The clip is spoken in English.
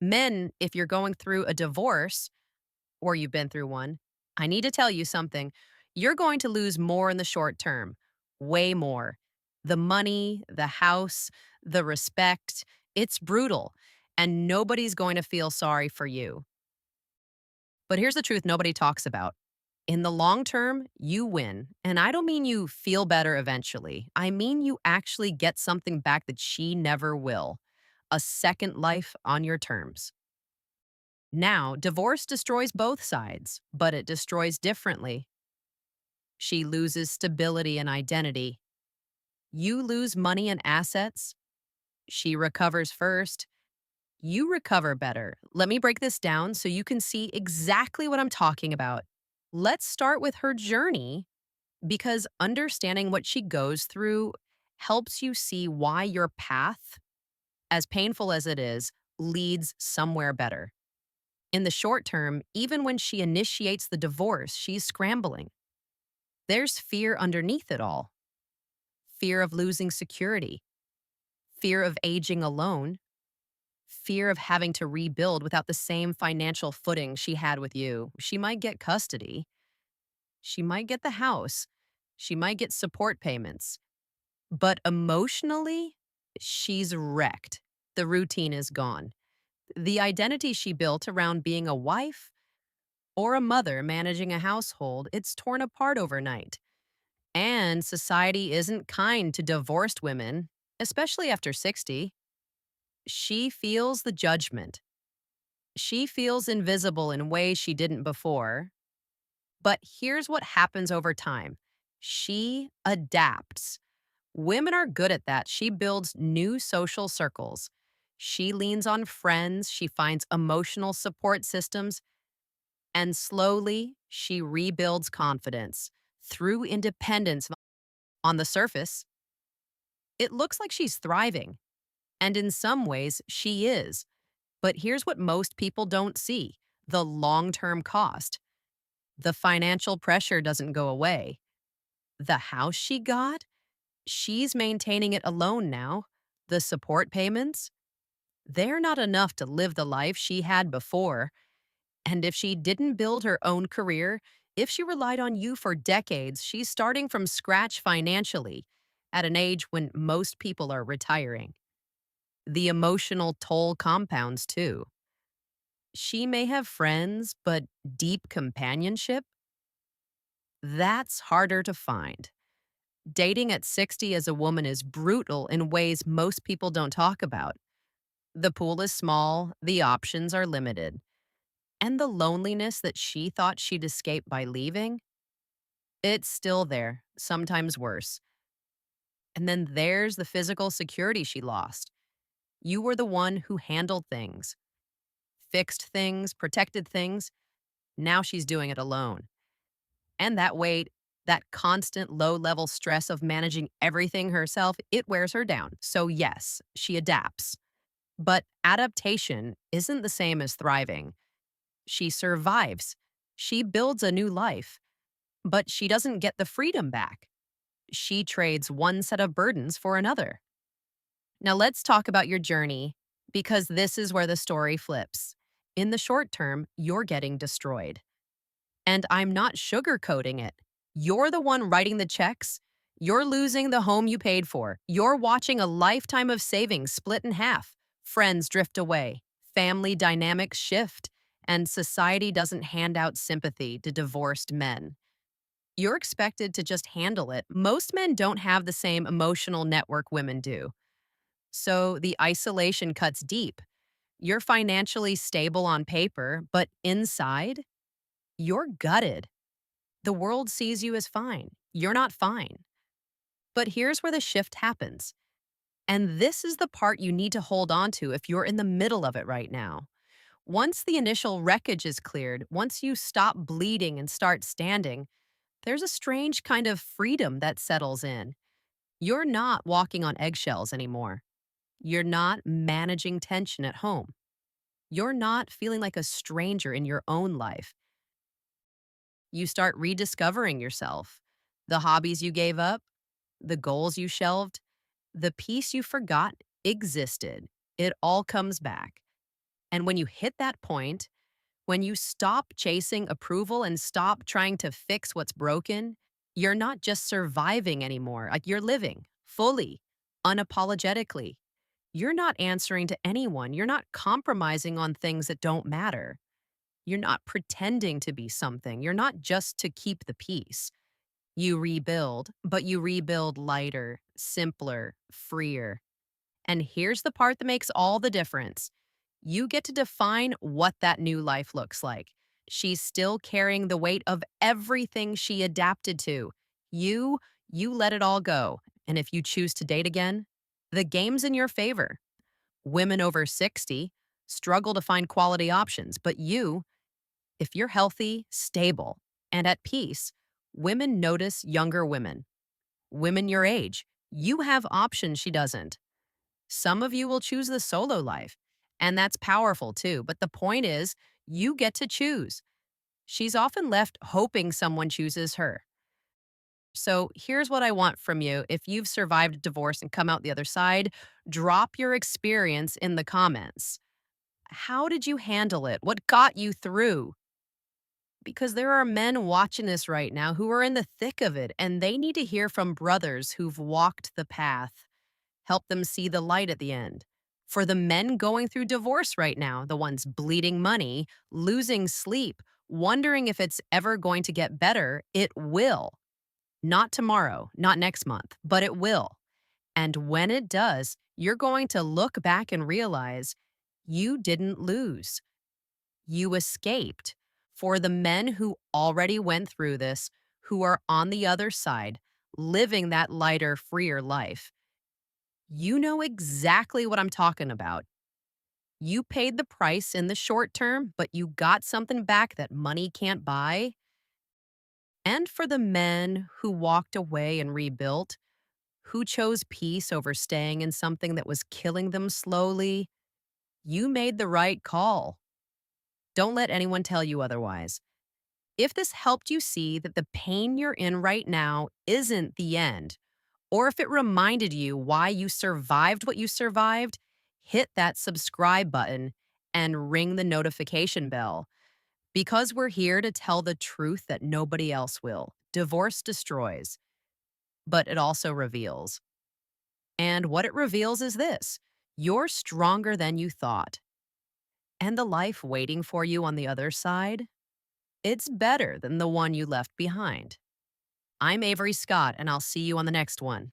Men, if you're going through a divorce or you've been through one, I need to tell you something. You're going to lose more in the short term, way more. The money, the house, the respect, it's brutal, and nobody's going to feel sorry for you. But here's the truth nobody talks about. In the long term, you win. And I don't mean you feel better eventually. I mean you actually get something back that she never will, a second life on your terms. Now, divorce destroys both sides, but it destroys differently. She loses stability and identity. You lose money and assets. She recovers first. You recover better. Let me break this down so you can see exactly what I'm talking about. Let's start with her journey because understanding what she goes through helps you see why your path, as painful as it is, leads somewhere better. In the short term, even when she initiates the divorce, she's scrambling. There's fear underneath it all, fear of losing security, fear of aging alone, fear of having to rebuild without the same financial footing she had with you. She might get custody, she might get the house, she might get support payments, but emotionally, she's wrecked. The routine is gone. The identity she built around being a wife or a mother managing a household, it's torn apart overnight. And society isn't kind to divorced women, especially after 60. She feels the judgment. She feels invisible in ways she didn't before. But here's what happens over time she adapts. Women are good at that. She builds new social circles. She leans on friends. She finds emotional support systems. And slowly, she rebuilds confidence through independence. On the surface, it looks like she's thriving. And in some ways, she is. But here's what most people don't see the long term cost. The financial pressure doesn't go away. The house she got, she's maintaining it alone now. The support payments, they're not enough to live the life she had before. And if she didn't build her own career, if she relied on you for decades, she's starting from scratch financially at an age when most people are retiring. The emotional toll compounds too. She may have friends, but deep companionship? That's harder to find. Dating at 60 as a woman is brutal in ways most people don't talk about. The pool is small, the options are limited. And the loneliness that she thought she'd escape by leaving, it's still there, sometimes worse. And then there's the physical security she lost. You were the one who handled things, fixed things, protected things. Now she's doing it alone. And that weight, that constant low level stress of managing everything herself, it wears her down. So, yes, she adapts. But adaptation isn't the same as thriving. She survives. She builds a new life, but she doesn't get the freedom back. She trades one set of burdens for another. Now, let's talk about your journey because this is where the story flips. In the short term, you're getting destroyed. And I'm not sugarcoating it. You're the one writing the checks. You're losing the home you paid for. You're watching a lifetime of savings split in half. Friends drift away. Family dynamics shift. And society doesn't hand out sympathy to divorced men. You're expected to just handle it. Most men don't have the same emotional network women do. So the isolation cuts deep. You're financially stable on paper, but inside, you're gutted. The world sees you as fine. You're not fine. But here's where the shift happens. And this is the part you need to hold on to if you're in the middle of it right now. Once the initial wreckage is cleared, once you stop bleeding and start standing, there's a strange kind of freedom that settles in. You're not walking on eggshells anymore. You're not managing tension at home. You're not feeling like a stranger in your own life. You start rediscovering yourself. The hobbies you gave up, the goals you shelved, the peace you forgot existed. It all comes back. And when you hit that point, when you stop chasing approval and stop trying to fix what's broken, you're not just surviving anymore. Like you're living fully, unapologetically. You're not answering to anyone. You're not compromising on things that don't matter. You're not pretending to be something. You're not just to keep the peace. You rebuild, but you rebuild lighter, simpler, freer. And here's the part that makes all the difference. You get to define what that new life looks like. She's still carrying the weight of everything she adapted to. You, you let it all go. And if you choose to date again, the game's in your favor. Women over 60 struggle to find quality options, but you, if you're healthy, stable, and at peace, women notice younger women. Women your age. You have options she doesn't. Some of you will choose the solo life, and that's powerful too. But the point is, you get to choose. She's often left hoping someone chooses her. So here's what I want from you. If you've survived a divorce and come out the other side, drop your experience in the comments. How did you handle it? What got you through? Because there are men watching this right now who are in the thick of it, and they need to hear from brothers who've walked the path. Help them see the light at the end. For the men going through divorce right now, the ones bleeding money, losing sleep, wondering if it's ever going to get better, it will. Not tomorrow, not next month, but it will. And when it does, you're going to look back and realize you didn't lose. You escaped. For the men who already went through this, who are on the other side, living that lighter, freer life, you know exactly what I'm talking about. You paid the price in the short term, but you got something back that money can't buy. And for the men who walked away and rebuilt, who chose peace over staying in something that was killing them slowly, you made the right call. Don't let anyone tell you otherwise. If this helped you see that the pain you're in right now isn't the end, or if it reminded you why you survived what you survived, hit that subscribe button and ring the notification bell. Because we're here to tell the truth that nobody else will. Divorce destroys, but it also reveals. And what it reveals is this: you're stronger than you thought. And the life waiting for you on the other side, it's better than the one you left behind. I'm Avery Scott, and I'll see you on the next one.